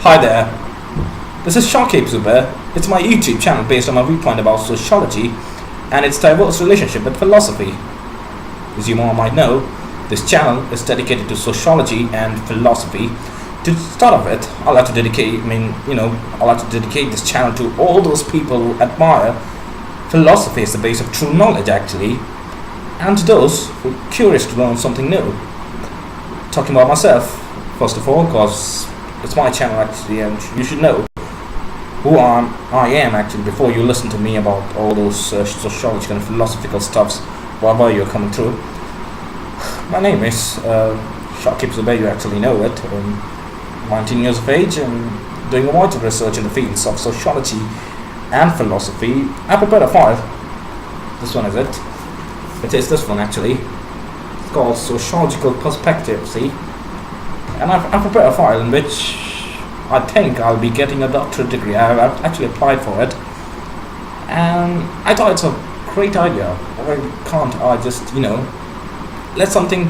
Hi there, this is Shakib Zubair. It's my YouTube channel based on my viewpoint about sociology and its diverse relationship with philosophy. As you all might know, this channel is dedicated to sociology and philosophy. To start off with, I'd like to dedicate this channel to all those people who admire philosophy as the base of true knowledge actually, and to those who are curious to learn something new. Talking about myself, first of all, because it's my channel actually, and you should know who I am actually before you listen to me about all those sociological and philosophical stuffs, wherever you're coming through. My name is Shakib Zubair, you actually know it. 19 years of age and doing a wide research in the fields of sociology and philosophy. I prepared a file. This one is it. It is this one actually. It's called Sociological Perspective, see? And I've prepared a file in which I think I'll be getting a doctorate degree. I've actually applied for it. And I thought it's a great idea. Why can't I just, let something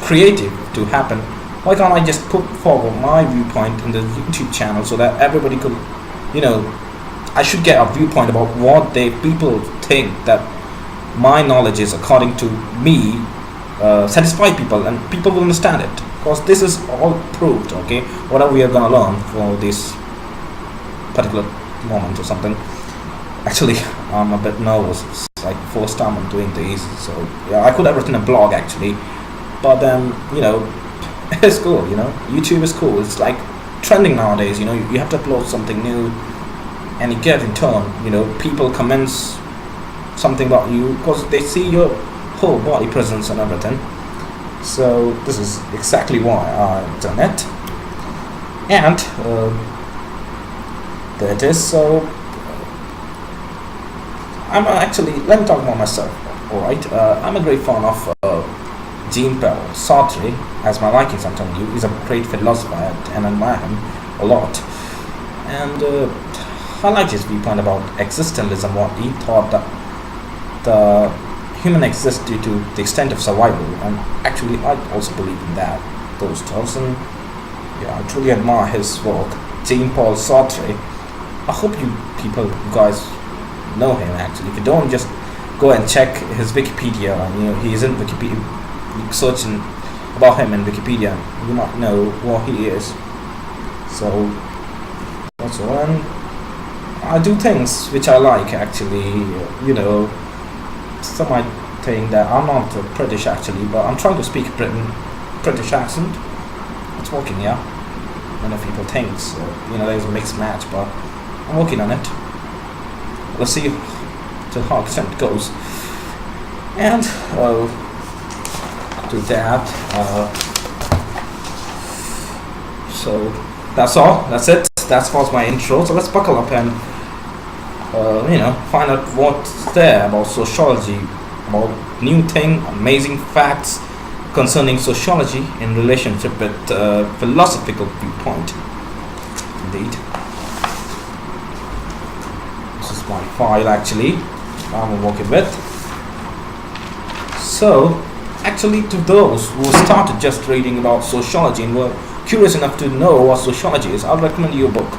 creative to happen? Why can't I just put forward my viewpoint in the YouTube channel so that everybody could, I should get a viewpoint about what people think that my knowledge is according to me, satisfy people and people will understand it. Because this is all proved, okay? Whatever we are gonna learn for this particular moment or something. Actually, I'm a bit nervous. It's like the first time I'm doing these, so yeah, I could have written a blog actually, but then it's cool. YouTube is cool. It's like trending nowadays. You have to upload something new, and you get in turn, people comments something about you because they see your whole body presence and everything. So this is exactly why I've done it, and there it is. So I'm actually, let me talk about myself. Alright, I'm a great fan of Jean-Paul Sartre, as my likings I'm telling you. He's a great philosopher and I admire him a lot. And I like his viewpoint about existentialism, what he thought that the human exists due to the extent of survival, and actually I also believe in those stuffs, and yeah, I truly admire his work. Jean-Paul Sartre. I hope you guys know him actually. If you don't, just go and check his Wikipedia, and he's in Wikipedia. Searching about him in Wikipedia, you might know what he is. So that's all. And I do things which I like actually. Some might think that I'm not British actually, but I'm trying to speak British accent. It's working, yeah. Many people think so. There's a mixed match, but I'm working on it. Let's see to how extent it goes. And to that, so that's all. That's it. That's my intro. So let's buckle up and find out what's there about sociology, about new thing, amazing facts concerning sociology in relationship with philosophical viewpoint. Indeed, this is my file actually I'm working with. So actually, to those who started just reading about sociology and were curious enough to know what sociology is, I'll recommend you a book.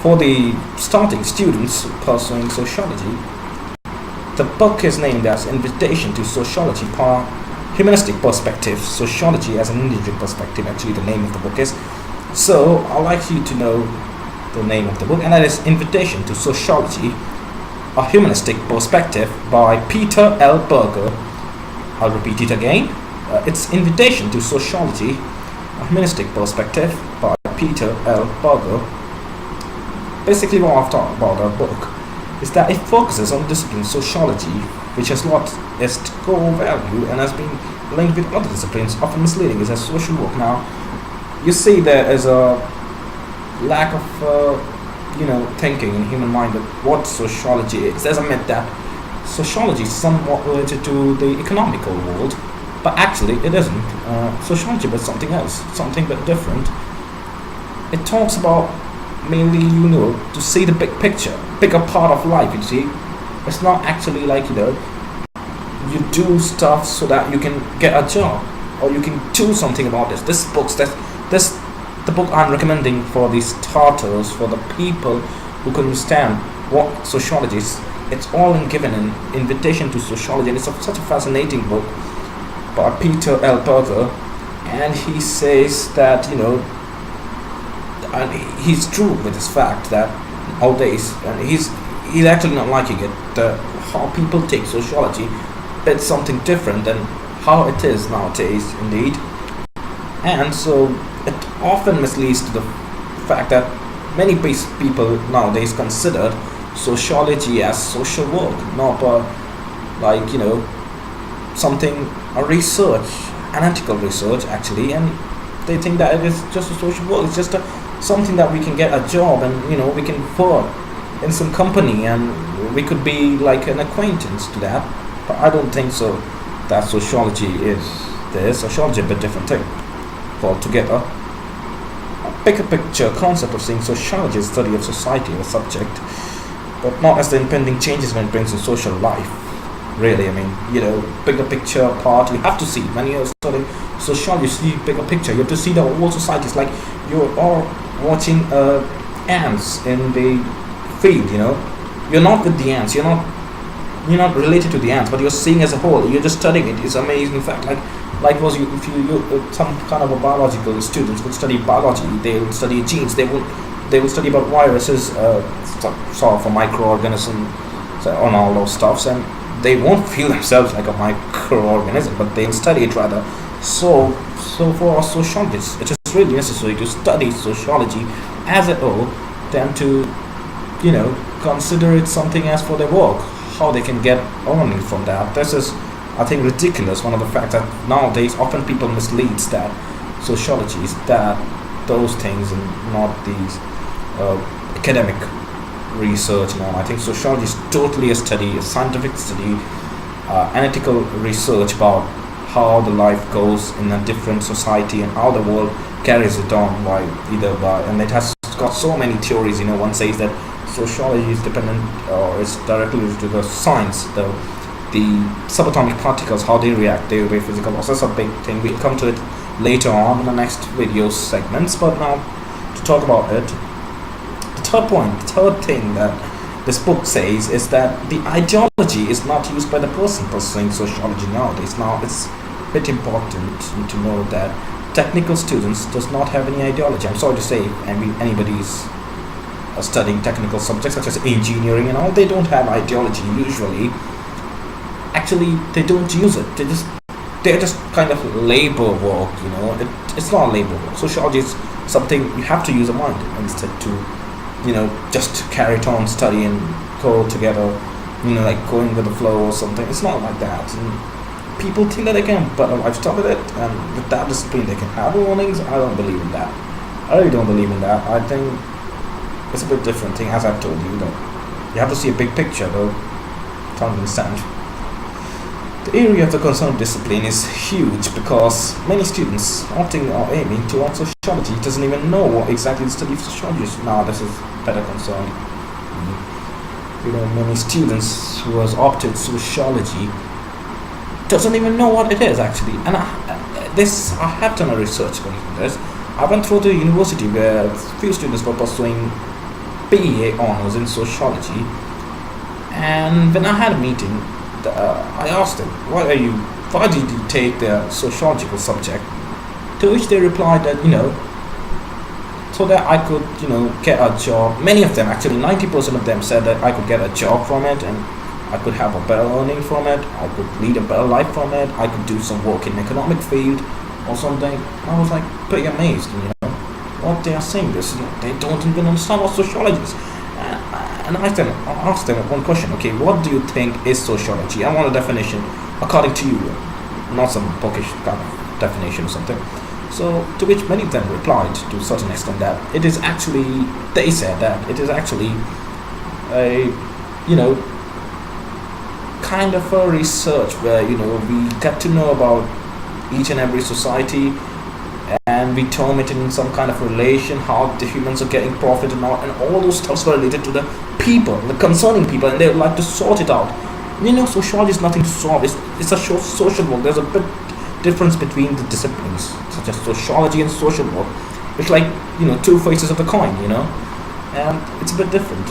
For the starting students pursuing sociology, the book is named as Invitation to Sociology par Humanistic Perspective. Sociology as an individual perspective, actually the name of the book is. So I'd like you to know the name of the book, and that is Invitation to Sociology, a Humanistic Perspective by Peter L. Berger. I'll repeat it again. It's Invitation to Sociology, a Humanistic Perspective by Peter L. Berger. Basically what I've talked about our book is that it focuses on discipline sociology, which has lost its core value and has been linked with other disciplines, often misleading as a social work. Now, you see there is a lack of thinking in human mind of what sociology is. There's a myth that sociology is somewhat related to the economical world, but actually it isn't. Sociology is something else, something a bit different. It talks about mainly to see the big picture, bigger part of life. You see, it's not actually like you do stuff so that you can get a job or you can do something about this. This the book I'm recommending for the starters, for the people who can understand what sociology is. It's all given an invitation to sociology, and it's such a fascinating book by Peter L. Berger. And he says that, and he's true with this fact that nowadays, and he's actually not liking it, how people take sociology. It's something different than how it is nowadays, indeed. And so it often misleads to the fact that many people nowadays consider sociology as social work, not like something, a research, analytical research actually, and they think that it is just a social work. It's just something that we can get a job, and we can work in some company, and we could be like an acquaintance to that. But I don't think so. That sociology is this. Sociology is a bit different thing altogether. A bigger picture concept of saying sociology is study of society or subject, but not as the impending changes when it brings in social life. Really, I mean, bigger picture part you have to see when you're studying sociology. You see bigger picture. You have to see the whole society. It's like you're all watching ants in the field. You're not with the ants. You're not related to the ants, but you're seeing as a whole. You're just studying it. It's amazing fact. Like was you if you some kind of a biological students would study biology. They would study genes. They would study about viruses, sort of a microorganism, on all those stuffs, and they won't feel themselves like a microorganism, but they'll study it rather. So for sociologists, it is really necessary to study sociology as a whole, than to consider it something as for their work, how they can get earning from that. This is, I think, ridiculous. One of the facts that nowadays often people misleads that sociology is that those things and not these academic research and all. I think sociology is totally a study, a scientific study, analytical research about how the life goes in a different society and how the world carries it on and it has got so many theories. One says that sociology is dependent or is directly related to the science, the subatomic particles, how they react, their physical laws. That's a big thing. We'll come to it later on in the next video segments, but now to talk about it, the third thing that this book says is that the ideology is not used by the person pursuing sociology nowadays. Now, it's a bit important to know that technical students does not have any ideology. I'm sorry to say, anybody's studying technical subjects such as engineering and all, they don't have ideology usually. Actually, they don't use it. They're just kind of labor work. It's not labor work. Sociology is something you have to use a mind instead to just carry it on, study and go together, like going with the flow or something. It's not like that. And people think that they can, but I've studied it, and with that discipline they can have warnings. I don't believe in that. I really don't believe in that. I think it's a bit different thing, as I've told you, that you have to see a big picture though to understand. The area of the concerned discipline is huge because many students opting or aiming towards sociology doesn't even know what exactly the study of sociology is. Now this is better concerned. Many students who has opted sociology doesn't even know what it is actually. And I have done a research on this. I went through the university where few students were pursuing BA honors in sociology, and when I had a meeting, I asked them, why did you take the sociological subject? To which they replied that, so that I could, get a job. Many of them, actually 90% of them, said that I could get a job from it and I could have a better earning from it, I could lead a better life from it, I could do some work in the economic field or something. I was like pretty amazed, what they are saying this. They don't even understand what sociology is. And I asked them one question, okay, what do you think is sociology? I want a definition according to you, not some bookish kind of definition or something. So, to which many of them replied to a certain extent that it is actually, they said that it is actually a, kind of a research where, we get to know about each and every society, and we term it in some kind of relation, how the humans are getting profit and all those stuffs were related to the people, the concerning people, and they would like to sort it out. Sociology is nothing to solve. It's a social work. There's a bit difference between the disciplines, such as sociology and social work. It's like, two faces of the coin, and it's a bit different,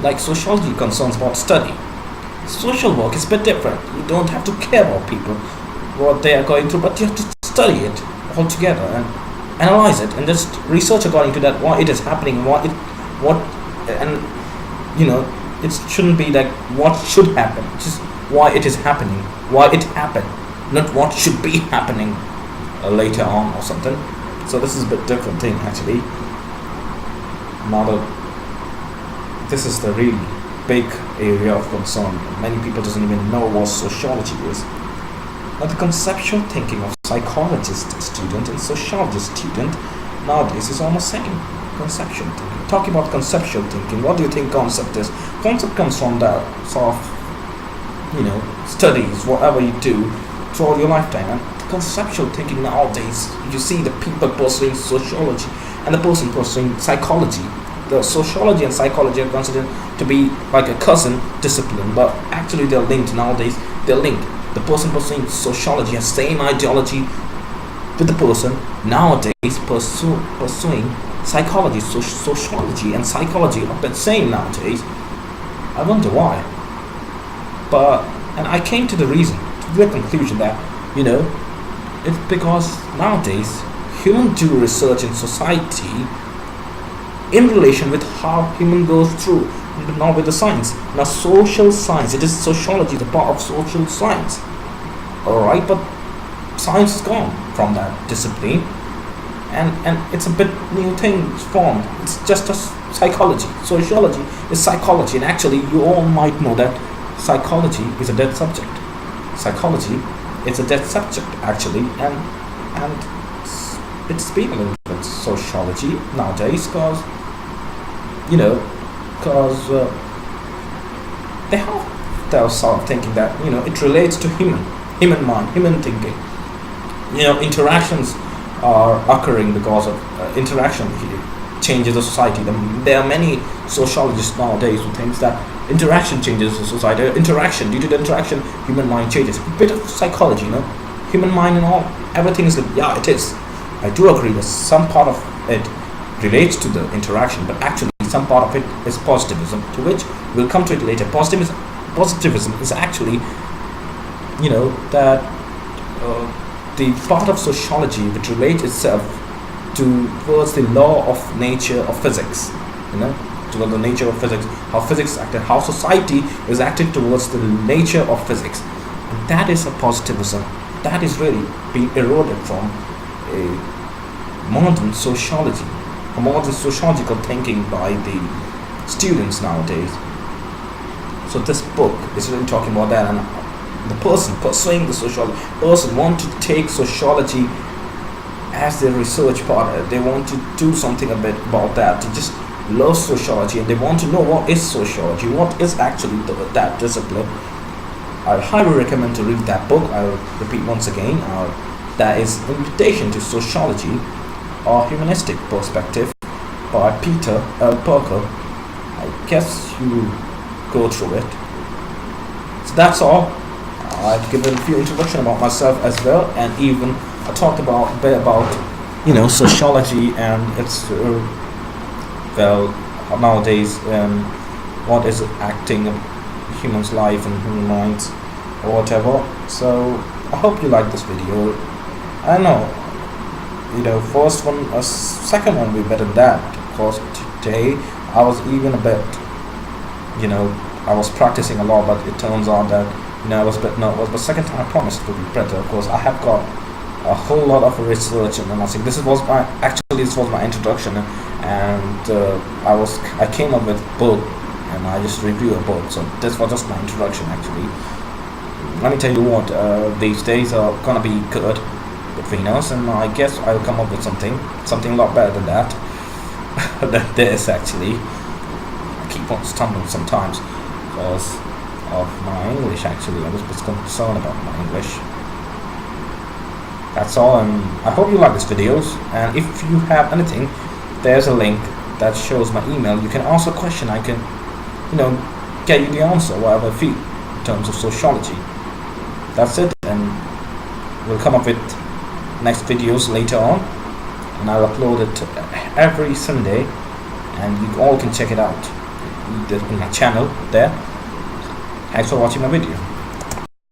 like sociology concerns about study. Social work is a bit different. You don't have to care about people, what they are going through, but you have to study it altogether and analyze it and just research according to that, why it is happening, and it shouldn't be like what should happen, just why it is happening, why it happened, not what should be happening later on or something. So this is a bit different thing actually. Now this is the really big area of concern. Many people doesn't even know what sociology is. Now the conceptual thinking of psychologist student and sociologist student nowadays is almost same. Conceptual thinking. Talking about conceptual thinking, what do you think concept is? Concept comes from the sort of studies, whatever you do throughout your lifetime. And conceptual thinking nowadays, you see the people pursuing sociology and the person pursuing psychology. The sociology and psychology are considered to be like a cousin discipline, but actually they're linked nowadays. They're linked. The person pursuing sociology has same ideology with the person nowadays pursuing psychology. Sociology and psychology are the same nowadays. I wonder why. And I came to the conclusion that it's because nowadays humans do research in society in relation with how human goes through, but not with the science. Now social science, it is sociology, the part of social science. Alright, but science is gone from that discipline, and it's a bit new thing formed. It's just a psychology. Sociology is psychology, and actually you all might know that psychology is a dead subject. Psychology is a dead subject actually, and it's been linked with sociology nowadays because they have their sort of thinking that it relates to human mind, human thinking. Interactions are occurring because of interaction changes the society. There are many sociologists nowadays who think that interaction changes the society. Due to the interaction, human mind changes. A bit of psychology, human mind and all, everything is like, yeah, it is. I do agree that some part of it relates to the interaction, but actually some part of it is positivism, to which we'll come to it later. Positivism is actually, that the part of sociology which relates itself towards the law of nature of physics, towards the nature of physics, how physics acted, how society is acted towards the nature of physics. And that is a positivism. That is really being eroded from a modern sociology, a modern sociological thinking by the students nowadays. So this book is really talking about that, and the person pursuing the sociology, person want to take sociology as their research partner. They want to do something a bit about that. They just love sociology and they want to know what is sociology, what is actually that discipline. I highly recommend to read that book. I'll repeat once again. That is Invitation to Sociology, or Humanistic Perspective by Peter L. Parker. I guess you go through it. So that's all. I've given a few introduction about myself as well, and even I talked about a bit about sociology and its nowadays what is acting humans' life and human minds or whatever. So I hope you like this video. I know, first one, second one will be better than that, because today I was even a bit, I was practicing a lot, but it turns out that I was a bit nervous. But second time I promised it would be better, because I have got a whole lot of research and I think this was my introduction, and I came up with a book and I just reviewed a book. So this was just my introduction actually. Let me tell you what, these days are gonna be good between us, and I guess I'll come up with something a lot better than that. Than this actually. I keep on stumbling sometimes because of my English actually. I was just concerned about my English. That's all, and I hope you like these videos, and if you have anything, there's a link that shows my email. You can ask a question, I can get you the answer whatever I feel in terms of sociology. That's it, and we'll come up with next videos later on, and I'll upload it every Sunday, and you all can check it out in my channel there. Thanks for watching my video.